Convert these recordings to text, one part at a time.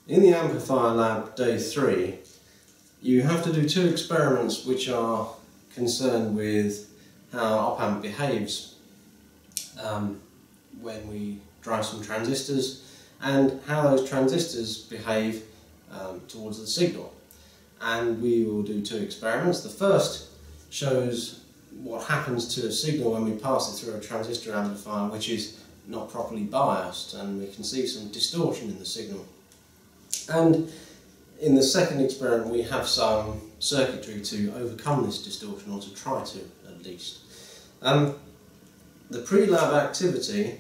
In the Amplifier Lab Day 3, you have to do two experiments which are concerned with how op-amp behaves when we drive some transistors and how those transistors behave towards the signal. And we will do two experiments. The first shows what happens to a signal when we pass it through a transistor amplifier which is not properly biased, and we can see some distortion in the signal. And in the second experiment we have some circuitry to overcome this distortion, or to try to at least. The pre-lab activity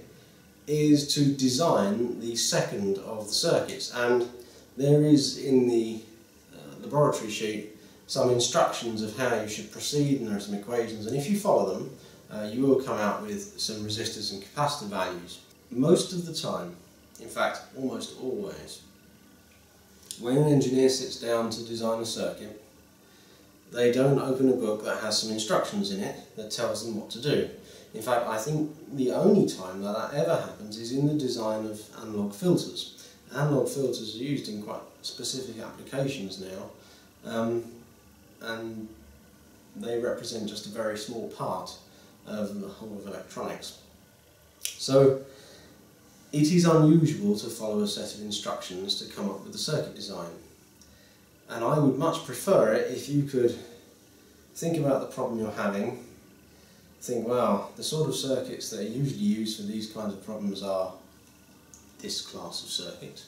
is to design the second of the circuits, and there is in the laboratory sheet some instructions of how you should proceed, and there are some equations, and if you follow them you will come out with some resistors and capacitor values. Most of the time, in fact almost always, when an engineer sits down to design a circuit, they don't open a book that has some instructions in it that tells them what to do. In fact, I think the only time that ever happens is in the design of analog filters. Analog filters are used in quite specific applications now, and they represent just a very small part of the whole of electronics. So it is unusual to follow a set of instructions to come up with a circuit design, and I would much prefer it if you could think about the problem you're having, think, well, the sort of circuits that are usually used for these kinds of problems are this class of circuit.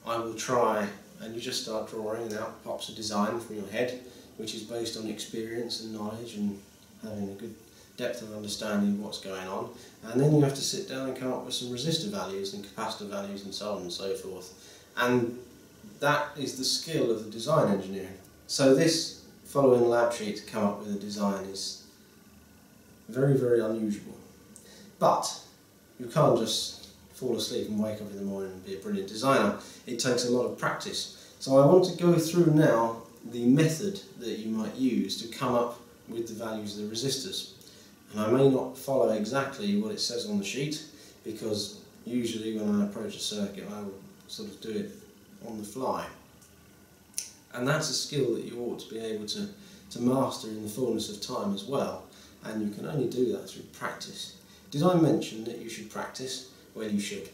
I will try, and you just start drawing, and out pops a design from your head which is based on experience and knowledge and having a good depth of understanding of what's going on, and then you have to sit down and come up with some resistor values and capacitor values and so on and so forth, and that is the skill of the design engineer. So this following lab sheet to come up with a design is very, very unusual, but you can't just fall asleep and wake up in the morning and be a brilliant designer. It takes a lot of practice. So I want to go through now the method that you might use to come up with the values of the resistors. And I may not follow exactly what it says on the sheet, because usually when I approach a circuit I will sort of do it on the fly. And that's a skill that you ought to be able to master in the fullness of time as well, and you can only do that through practice. Did I mention that you should practice? Well, you should.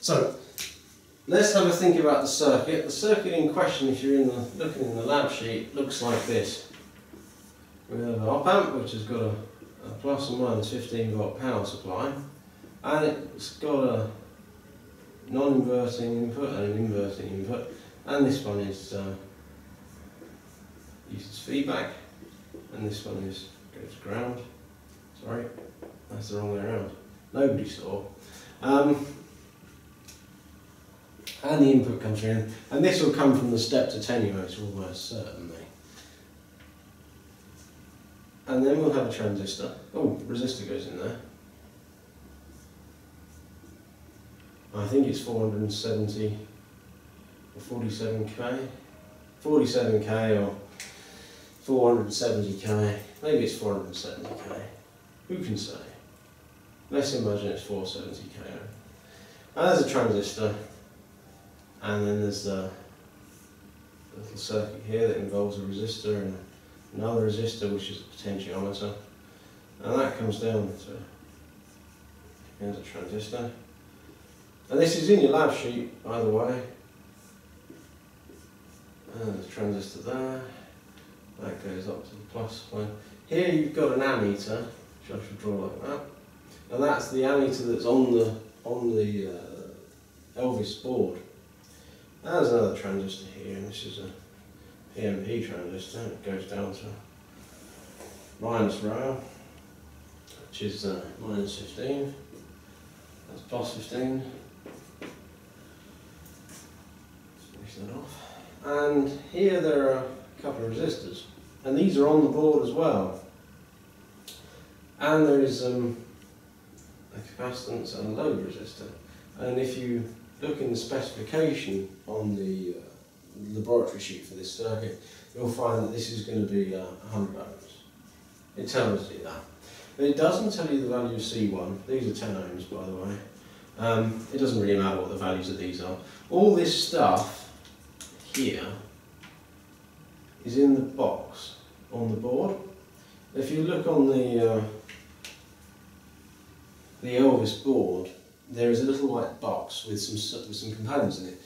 So let's have a think about the circuit. The circuit in question, if you're looking in the lab sheet, looks like this. We have an op-amp which has got a plus and minus 15 volt power supply, and it's got a non-inverting input and an inverting input, and this one is uses feedback, and this one goes to ground. Sorry, that's the wrong way around. Nobody saw. And the input comes in, and this will come from the stepped attenuator almost certainly. And then we'll have a transistor. Oh, resistor goes in there. I think it's 470 or 47k. 47k or 470k. Maybe it's 470k. Who can say? Let's imagine it's 470k. And there's a transistor. And then there's the little circuit here that involves a resistor and another resistor which is a potentiometer, and that comes down to, here's a transistor, and this is in your lab sheet by the way, and there's a transistor there, that goes up to the plus point. Here you've got an ammeter, which I should draw like that, and that's the ammeter that's on the Elvis board. There's another transistor here, and this is a PNP transistor. It goes down to minus rail, which is minus 15. That's plus 15. Let's finish that off. And here there are a couple of resistors, and these are on the board as well. And there is a capacitance and a load resistor. And if you look in the specification on the laboratory sheet for this circuit, you'll find that this is going to be 100 ohms. It tells you that. But it doesn't tell you the value of C1. These are 10 ohms, by the way. It doesn't really matter what the values of these are. All this stuff here is in the box on the board. If you look on the Elvis board, there is a little white box with some components in it.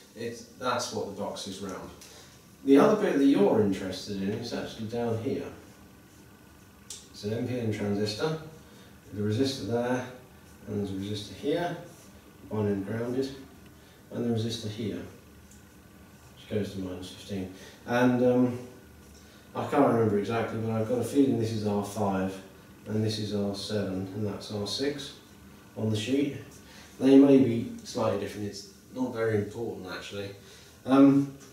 That's what the box is round. The other bit that you're interested in is actually down here. It's an NPN transistor, with a resistor there, and there's a resistor here, one end grounded, and the resistor here, which goes to -15. And I can't remember exactly, but I've got a feeling this is R5, and this is R7, and that's R6 on the sheet. They may be slightly different, it's not very important actually.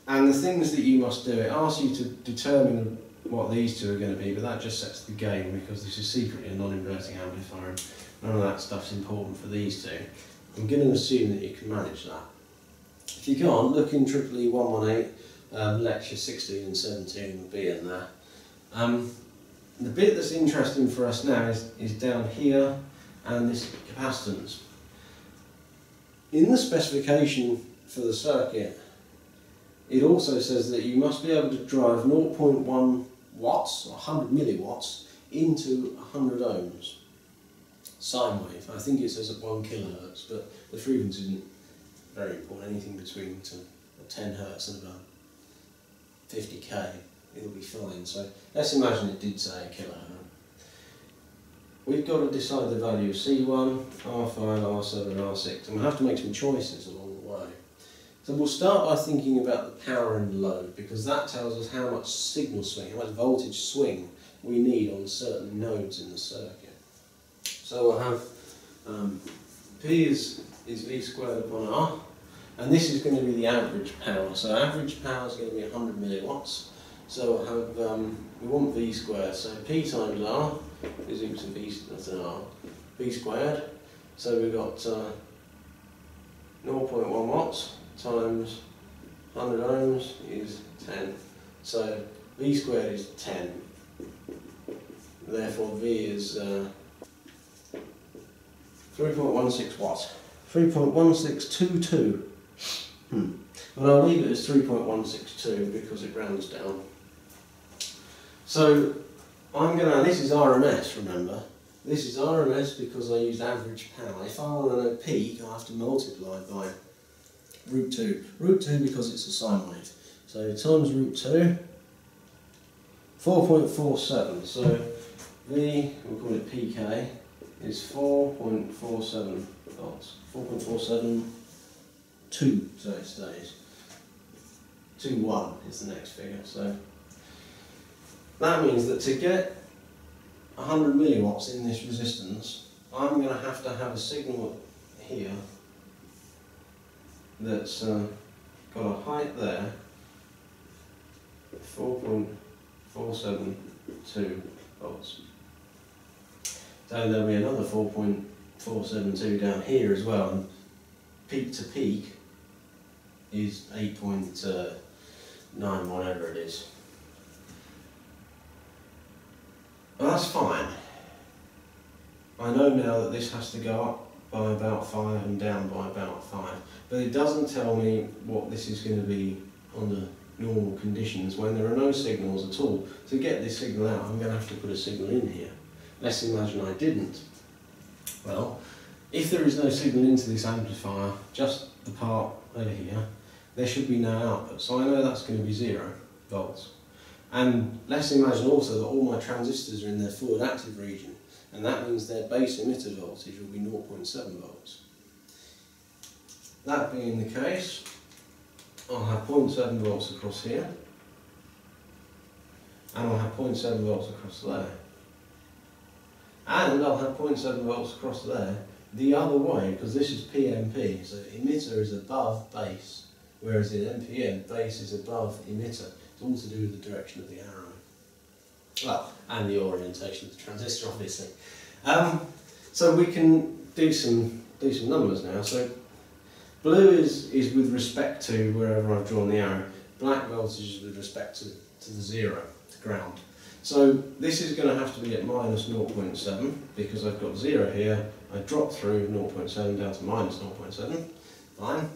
And the things that you must do, it asks you to determine what these two are going to be, but that just sets the game because this is secretly a non-inverting amplifier and none of that stuff's important for these two. I'm going to assume that you can manage that. If you can't, look in EEE 118, lecture 16 and 17 will be in there. The bit that's interesting for us now is down here and this capacitance. In the specification for the circuit, it also says that you must be able to drive 0.1 watts or 100 milliwatts into 100 ohms. Sine wave, I think it says at 1 kilohertz, but the frequency isn't very important, anything between 10 hertz and about 50k, it'll be fine. So let's imagine it did say a kilohertz. We've got to decide the value of C1, R5, R7, R6, and we'll have to make some choices along the way. So we'll start by thinking about the power and load, because that tells us how much signal swing, how much voltage swing we need on certain nodes in the circuit. So we'll have P is V squared upon R, and this is going to be the average power. So average power is going to be 100 milliwatts. So we'll have, we want V squared, so P times R is equal to V squared. So we've got 0.1 watts times 100 ohms is 10. So V squared is 10. Therefore V is 3.16 watts. 3.1622. But I'll leave it as 3.162 because it rounds down. So I'm going to, this is RMS, remember. This is RMS because I used average power. If I want to know peak, I have to multiply by root 2. Root 2 because it's a sine wave. So times root 2, 4.47. So V, we'll call it PK, is 4.47 volts. 4.472, so it stays. 2.1 is the next figure. So that means that to get 100 milliwatts in this resistance, I'm going to have a signal here that's got a height there, 4.472 volts. So there'll be another 4.472 down here as well, and peak to peak is 8.9, whatever it is. Well, that's fine. I know now that this has to go up by about 5 and down by about 5, but it doesn't tell me what this is going to be under normal conditions when there are no signals at all. To get this signal out, I'm going to have to put a signal in here. Let's imagine I didn't. Well, if there is no signal into this amplifier, just the part over here, there should be no output. So I know that's going to be 0 volts. And let's imagine also that all my transistors are in their forward active region, and that means their base emitter voltage will be 0.7 volts. That being the case, I'll have 0.7 volts across here, and I'll have 0.7 volts across there. And I'll have 0.7 volts across there the other way, because this is PNP, so emitter is above base, whereas in NPN, base is above emitter. It's all to do with the direction of the arrow. Well, and the orientation of the transistor, obviously. So we can do some numbers now. So blue is with respect to wherever I've drawn the arrow. Black voltage is with respect to the 0, to ground. So this is going to have to be at minus 0.7 because I've got 0 here. I drop through 0.7 down to minus 0.7. Fine.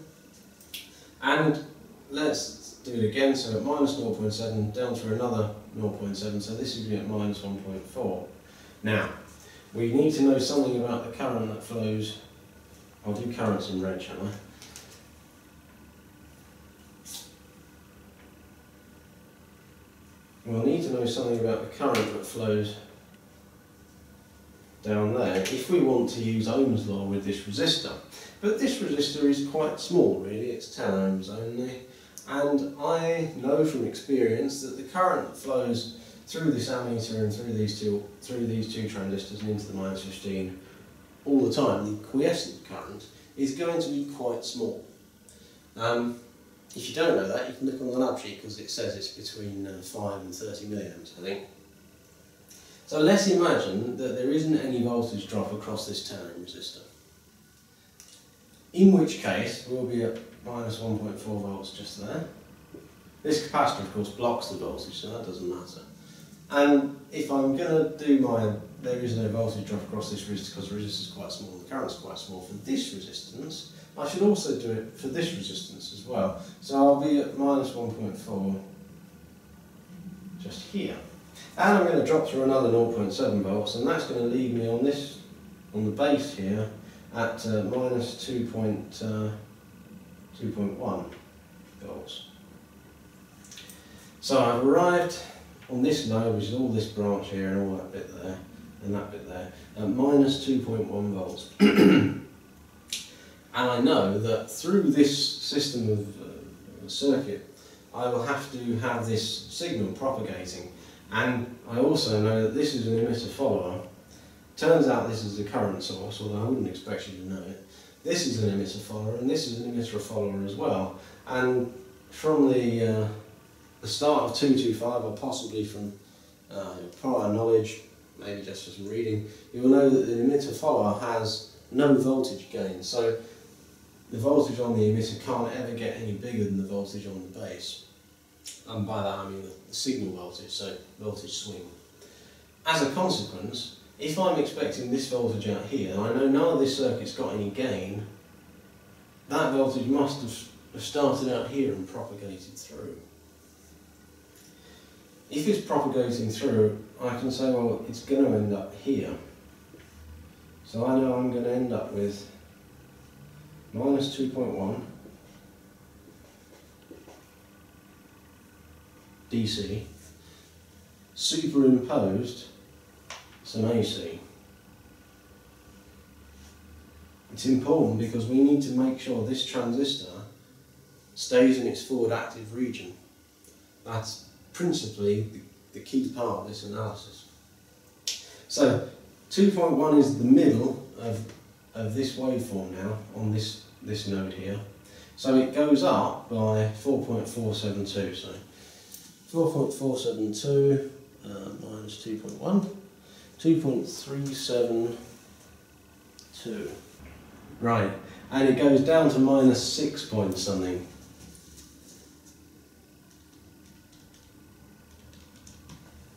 And let's do it again, so at minus 0.7 down to another 0.7, so this is at minus 1.4. Now, we need to know something about the current that flows. I'll do currents in red, shall I? We'll need to know something about the current that flows down there if we want to use Ohm's law with this resistor. But this resistor is quite small really, it's 10 ohms only, and I know from experience that the current that flows through this ammeter and through these two transistors and into the minus 15 all the time, the quiescent current, is going to be quite small. If you don't know that, you can look on the lab sheet because it says it's between 5 and 30 milliamps, I think. So let's imagine that there isn't any voltage drop across this 10 ohm resistor. In which case, we'll be at minus 1.4 volts just there. This capacitor, of course, blocks the voltage, so that doesn't matter. And if I'm going to do there is no voltage drop across this resistor because the resistor is quite small, the current's quite small for this resistance, I should also do it for this resistance as well. So I'll be at minus 1.4 just here. And I'm going to drop through another 0.7 volts, and that's going to leave me on the base here at minus 2.1 volts. So I've arrived on this node, which is all this branch here and all that bit there, and that bit there, at minus 2.1 volts. And I know that through this system of circuit, I will have to have this signal propagating. And I also know that this is an emitter follower. Turns out this is a current source, although I wouldn't expect you to know it. This is an emitter follower, and this is an emitter follower as well. And from the start of 225, or possibly from prior knowledge, maybe just for some reading, you will know that the emitter follower has no voltage gain. So the voltage on the emitter can't ever get any bigger than the voltage on the base. And by that I mean the signal voltage, so voltage swing. As a consequence, if I'm expecting this voltage out here, and I know none of this circuit's got any gain, that voltage must have started out here and propagated through. If it's propagating through, I can say, well, it's going to end up here. So I know I'm going to end up with minus 2.1 DC superimposed some AC. It's important because we need to make sure this transistor stays in its forward active region. That's principally the key part of this analysis. So 2.1 is the middle of this waveform now on this node here. So it goes up by 4.472. So 4.472 minus 2.1, 2.372. Right, and it goes down to minus 6 point something.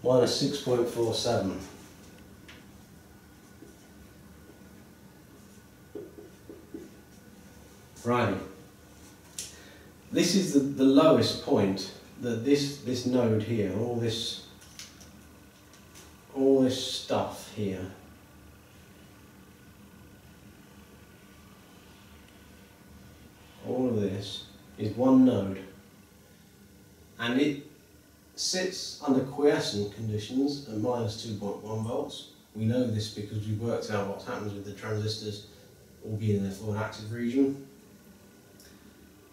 Minus 6.47. Right. This is the lowest point that this node here, all this stuff here, all of this is one node, and it sits under quiescent conditions at minus 2.1 volts. We know this because we've worked out what happens with the transistors all being in their forward active region.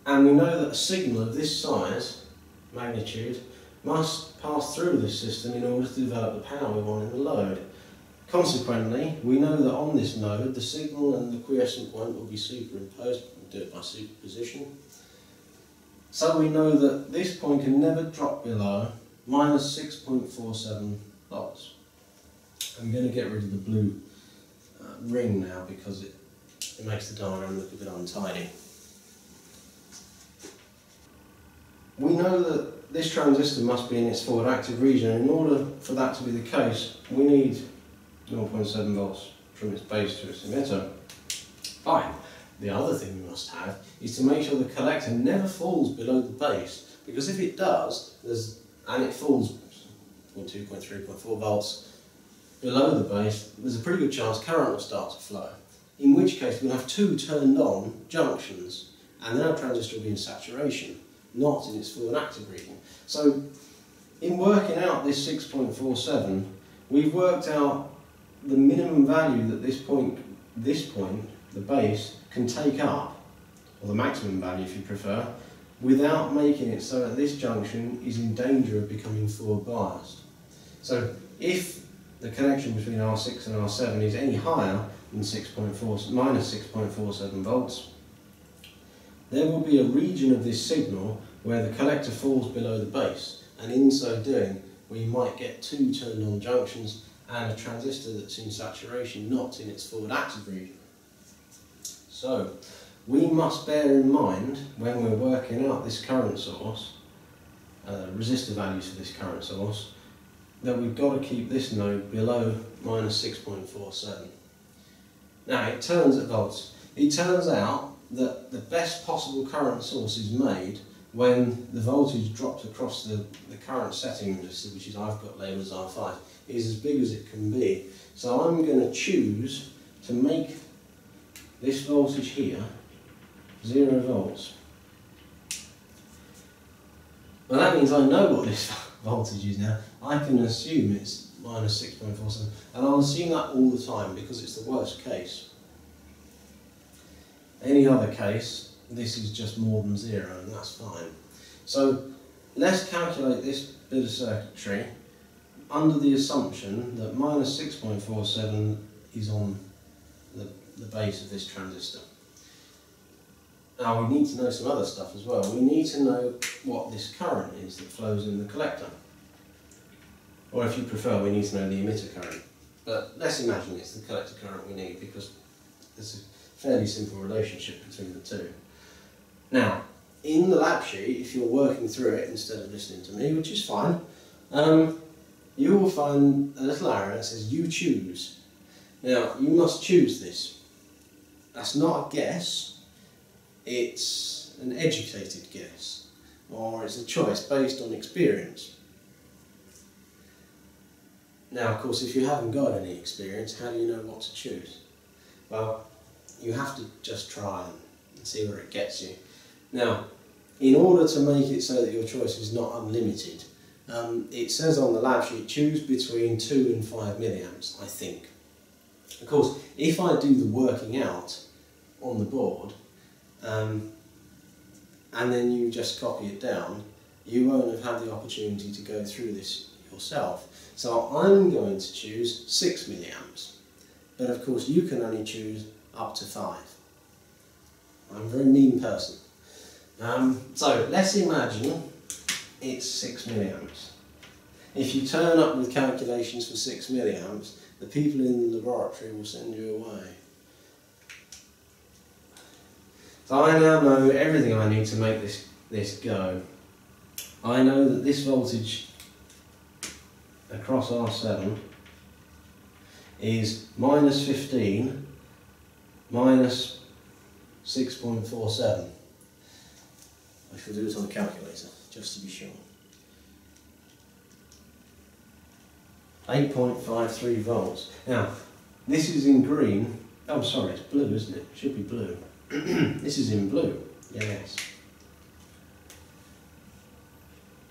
And we know that a signal of this size, magnitude, must pass through this system in order to develop the power we want in the load. Consequently, we know that on this node, the signal and the quiescent point will be superimposed. We'll do it by superposition. So we know that this point can never drop below minus 6.47 volts. I'm going to get rid of the blue ring now because it makes the diagram look a bit untidy. We know that this transistor must be in its forward active region, and in order for that to be the case, we need 0.7 volts from its base to its emitter. Fine. The other thing we must have is to make sure the collector never falls below the base, because if it does, and it falls 0.2, 0.3, 0.4 volts below the base, there's a pretty good chance current will start to flow. In which case we'll have two turned on junctions, and then our transistor will be in saturation, not in its full and active region. So in working out this 6.47, we've worked out the minimum value that this point, the base, can take up, or the maximum value if you prefer, without making it so that this junction is in danger of becoming forward biased. So if the connection between R6 and R7 is any higher than minus 6.47 volts, there will be a region of this signal where the collector falls below the base, and in so doing we might get two turned on junctions and a transistor that's in saturation, not in its forward active region. So we must bear in mind when we're working out this current source, resistor values for this current source, that we've got to keep this node below minus 6.47. Now it turns out that the best possible current source is made when the voltage dropped across the current setting resistor, which is I've got labelled as R5, is as big as it can be. So I'm going to choose to make this voltage here 0 volts. Well, that means I know what this voltage is now. I can assume it's minus 6.47, and I'll assume that all the time because it's the worst case. Any other case, this is just more than 0, and that's fine. So let's calculate this bit of circuitry under the assumption that minus 6.47 is on the base of this transistor. Now we need to know some other stuff as well. We need to know what this current is that flows in the collector. Or if you prefer, we need to know the emitter current. But let's imagine it's the collector current we need because there's a fairly simple relationship between the two. Now, in the lab sheet, if you're working through it instead of listening to me, which is fine, you will find a little arrow that says you choose. Now, you must choose this. That's not a guess, it's an educated guess, or it's a choice based on experience. Now, of course, if you haven't got any experience, how do you know what to choose? Well, you have to just try and see where it gets you. Now, in order to make it so that your choice is not unlimited, it says on the lab sheet, choose between 2 and 5 milliamps, I think. Of course, if I do the working out on the board, and then you just copy it down, you won't have had the opportunity to go through this yourself. So I'm going to choose 6 milliamps, but of course you can only choose up to 5. I'm a very mean person. So let's imagine it's 6 milliamps. If you turn up with calculations for 6 milliamps, the people in the laboratory will send you away. So I now know everything I need to make this go. I know that this voltage across R7 is minus 15 minus 6.47. I shall do it on the calculator, just to be sure. 8.53 volts. Now, this is in green. Oh, sorry, it's blue, isn't it? It should be blue. This is in blue, yes.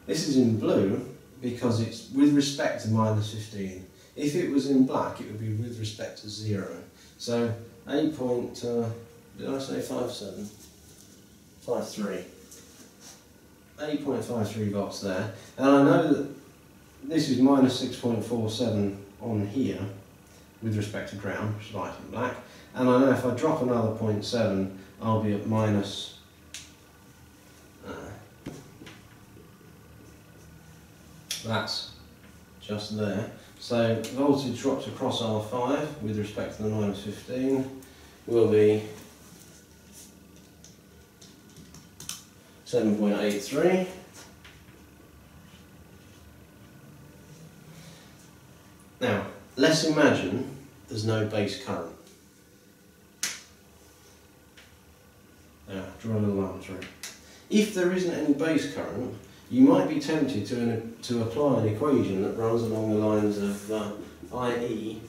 This is in blue because it's with respect to minus 15. If it was in black, it would be with respect to 0. So 8. Did I say 57? 53. 8.53 volts there, and I know that this is minus 6.47 on here with respect to ground, which is light and black, and I know if I drop another 0.7 I'll be at minus that's just there. So voltage drops across R5 with respect to the minus 15 will be 7.83. Now, let's imagine there's no base current. Now, draw a little line through. If there isn't any base current, you might be tempted to apply an equation that runs along the lines of IE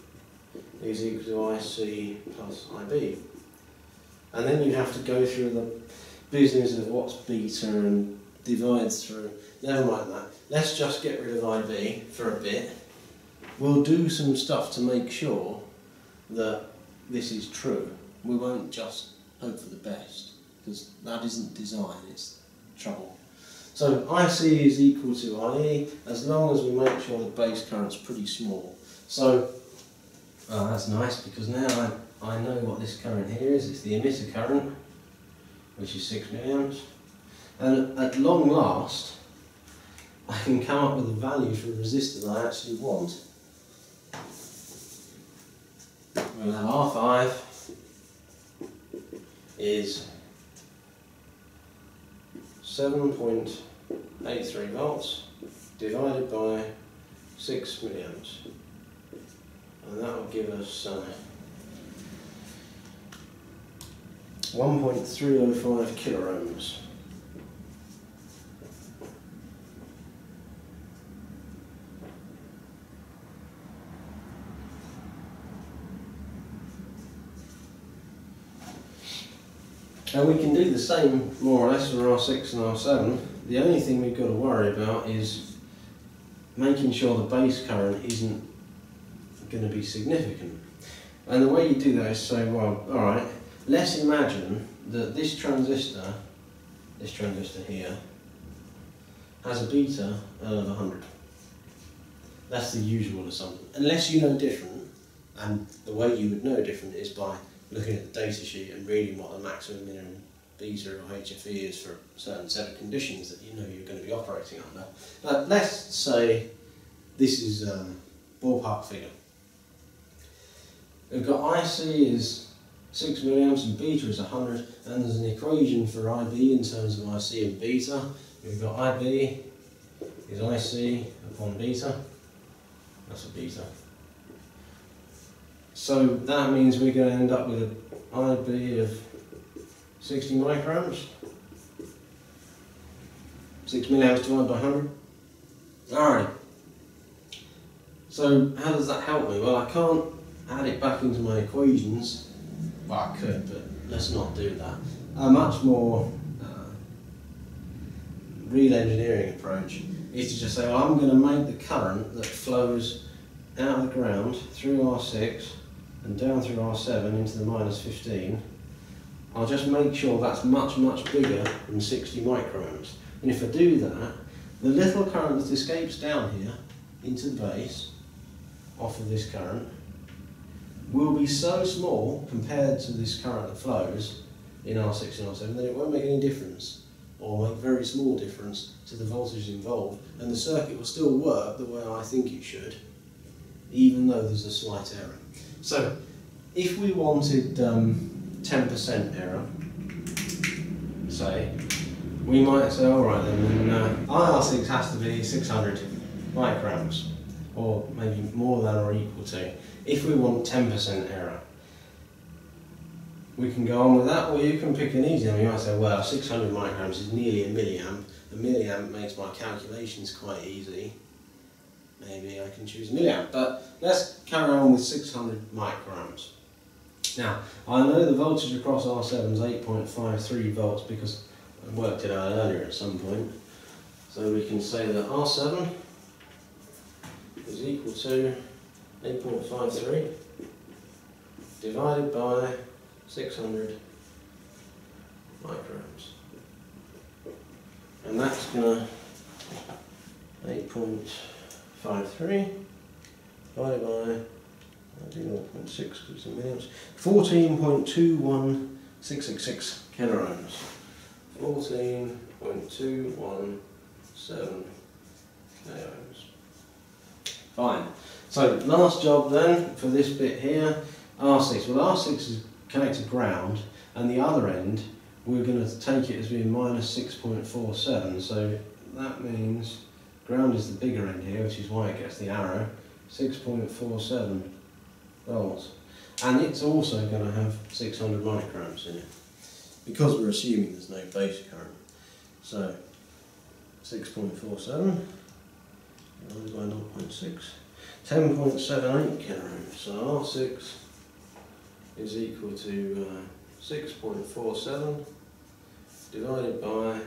is equal to IC plus IB. And then you have to go through the business of what's beta and divides through. Never mind that. Let's just get rid of IB for a bit. We'll do some stuff to make sure that this is true. We won't just hope for the best, because that isn't design, it's trouble. So IC is equal to IE as long as we make sure the base current's pretty small. So that's nice, because now I know what this current here is. It's the emitter current, which is 6 milliamps. And at long last, I can come up with a value for a resistor that I actually want. Well, R5 is 7.83 volts divided by 6 milliamps. And that will give us 1.305 kiloohms. And we can do the same more or less for R6 and R7. The only thing we've got to worry about is making sure the base current isn't going to be significant. And the way you do that is say, well, alright, let's imagine that this transistor here, has a beta of 100. That's the usual assumption. Unless you know different, and the way you would know different is by looking at the data sheet and reading what the maximum minimum beta or HFE is for a certain set of conditions that you know you're going to be operating under. But let's say this is a ballpark figure. We've got IC is 6 milliamps and beta is 100, and there's an equation for IB in terms of IC and beta. We've got IB is IC upon beta. That's a beta. So that means we're going to end up with an IB of 60 microamps. 6 milliamps divided by 100. Alright. So how does that help me? Well, I can't add it back into my equations. Well, I could, but let's not do that. A much more real engineering approach is to just say, well, I'm going to make the current that flows out of the ground through R6 and down through R7 into the minus 15. I'll just make sure that's much, much bigger than 60 microamps. And if I do that, the little current that escapes down here into the base off of this current will be so small compared to this current that flows in R6 and R7 that it won't make any difference, or make very small difference to the voltage involved, and the circuit will still work the way I think it should, even though there's a slight error. So if we wanted 10% error, say, we might say, alright then, IR6 has to be 600 microamps, or maybe more than or equal to. If we want 10% error, we can go on with that, or you can pick an easy one. You might say, well, 600 microamps is nearly a milliamp. A milliamp makes my calculations quite easy. Maybe I can choose a milliamp, but let's carry on with 600 microamps. Now, I know the voltage across R7 is 8.53 volts because I worked it out earlier at some point. So we can say that R7 is equal to 8.53 divided by 600 microamps. And that's going to 8.53 divided by, I do 0.6 because it's in milliamps, 14.21666 kiloohms. 14.217 kiloohms. Fine. So last job then for this bit here, R6. Well, R6 is connected ground, and the other end we're going to take it as being minus 6.47. So that means ground is the bigger end here, which is why it gets the arrow. 6.47 volts, and it's also going to have 600 microamps in it because we're assuming there's no base current. So 6.47 divided by 0.6, 10.78 kiloohms. So R6 is equal to 6.47 divided by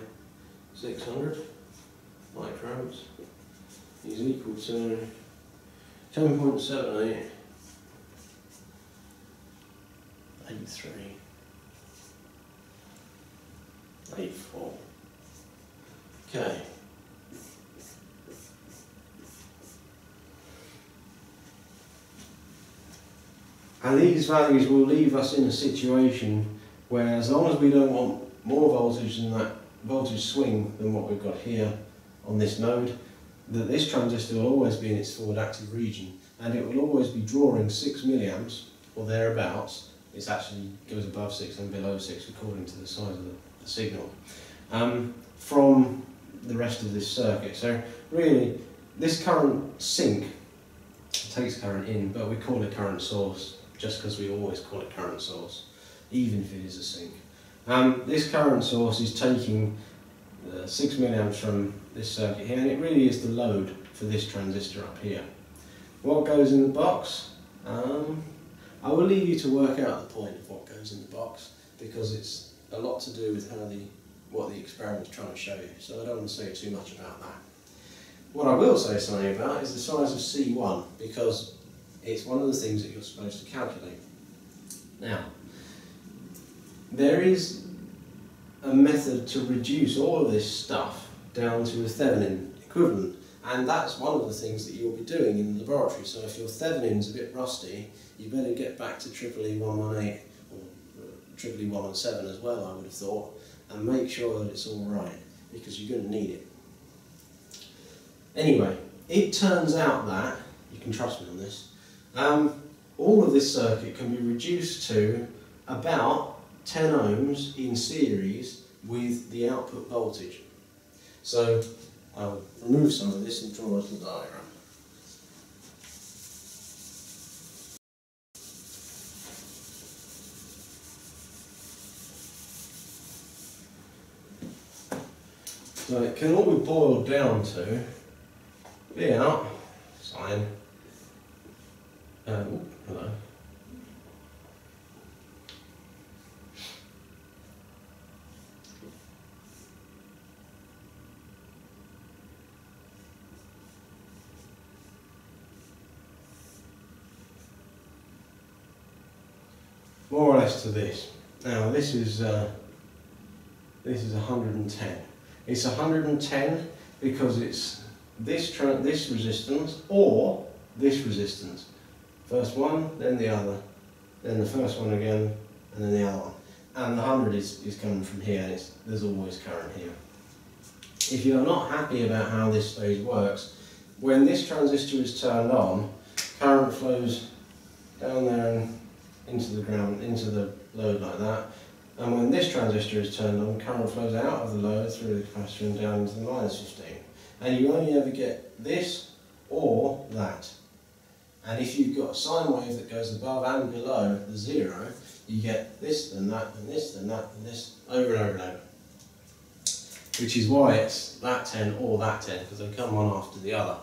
600 microamps is equal to 10.78 8384. Okay. And these values will leave us in a situation where, as long as we don't want more voltage than that voltage swing than what we've got here on this node, that this transistor will always be in its forward active region, and it will always be drawing 6 milliamps or thereabouts. It actually goes above 6 and below 6 according to the size of the signal, from the rest of this circuit. So really, this current sink takes current in, but we call it current source just because we always call it current source, even if it is a sink. This current source is taking 6 milliamps from this circuit here, and it really is the load for this transistor up here. What goes in the box? I will leave you to work out the point of what goes in the box, because it's a lot to do with what the experiment's trying to show you, so I don't want to say too much about that. What I will say something about is the size of C1, because it's one of the things that you're supposed to calculate. Now, there is a method to reduce all of this stuff down to a Thevenin equivalent, and that's one of the things that you'll be doing in the laboratory. So if your Thevenin's a bit rusty, you better get back to EE118 or EE117 as well, I would have thought, and make sure that it's all right, because you're going to need it. Anyway, it turns out that, you can trust me on this, all of this circuit can be reduced to about 10 ohms in series with the output voltage. So I'll remove some of this and draw a little diagram. So it can all be boiled down to V out sine, hello, more or less to this. Now this is 110. It's 110 because it's this resistance or this resistance. First one, then the other, then the first one again, and then the other one. And the 100 is coming from here, and there's always current here. If you're not happy about how this stage works, when this transistor is turned on, current flows down there and into the ground, into the load like that. And when this transistor is turned on, current flows out of the load through the capacitor and down into the -15. And you only ever get this or that. And if you've got a sine wave that goes above and below the 0, you get this, then that, and this, then that, and this, over and over and over. Which is why it's that 10 or that 10, because they come one after the other.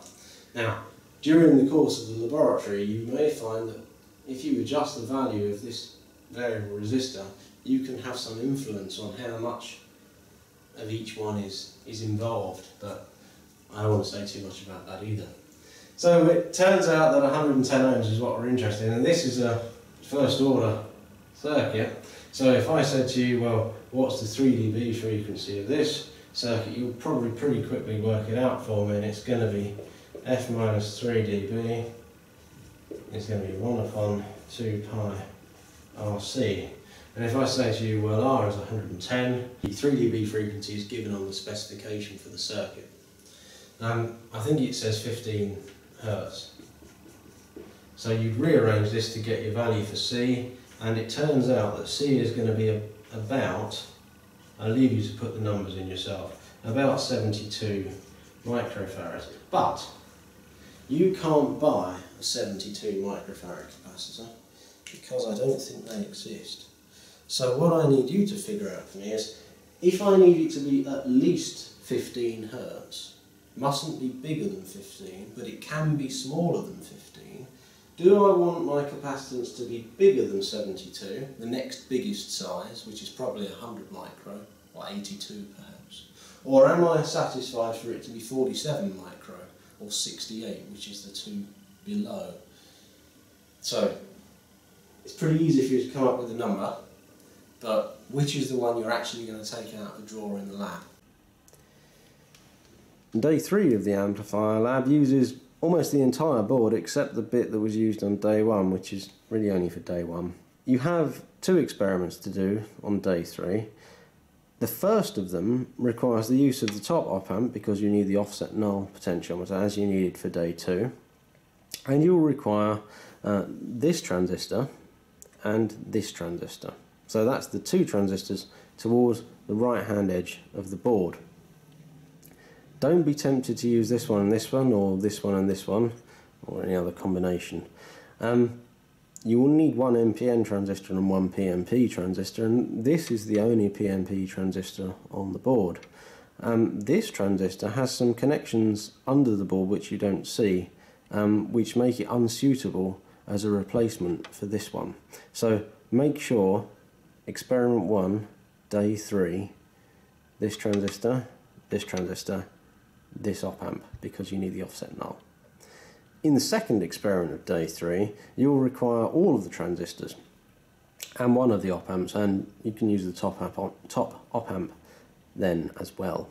Now, during the course of the laboratory, you may find that if you adjust the value of this variable resistor, you can have some influence on how much of each one is involved, but I don't want to say too much about that either. So it turns out that 110 ohms is what we're interested in, and this is a first order circuit. So if I said to you, well, what's the 3 dB frequency of this circuit, you'll probably pretty quickly work it out for me, and it's going to be F minus 3 dB. It's going to be 1 upon 2 pi RC. And if I say to you, well, R is 110, the 3 dB frequency is given on the specification for the circuit. I think it says 15 Hertz. So you'd rearrange this to get your value for C, and it turns out that C is going to be about, I'll leave you to put the numbers in yourself, about 72 microfarads. But you can't buy a 72 microfarad capacitor because I don't think they exist. So what I need you to figure out for me is, if I need it to be at least 15 Hertz. Mustn't be bigger than 15, but it can be smaller than 15. Do I want my capacitance to be bigger than 72, the next biggest size, which is probably 100 micro, or 82 perhaps? Or am I satisfied for it to be 47 micro, or 68, which is the two below? So, it's pretty easy for you to come up with a number, but which is the one you're actually going to take out of the drawer in the lab? Day 3 of the amplifier lab uses almost the entire board except the bit that was used on day 1, which is really only for day 1. You have 2 experiments to do on day 3. The first of them requires the use of the top op amp because you need the offset null potentiometer as you needed for day 2. And you'll require this transistor and this transistor. So that's the 2 transistors towards the right hand edge of the board. Don't be tempted to use this one and this one, or this one and this one, or any other combination. You will need one NPN transistor and one PNP transistor, and this is the only PNP transistor on the board. This transistor has some connections under the board which you don't see, which make it unsuitable as a replacement for this one. So make sure, experiment 1, day 3, this transistor, this op amp, because you need the offset null. In the second experiment of day 3, you'll require all of the transistors and one of the op amps, and you can use the top op amp then as well.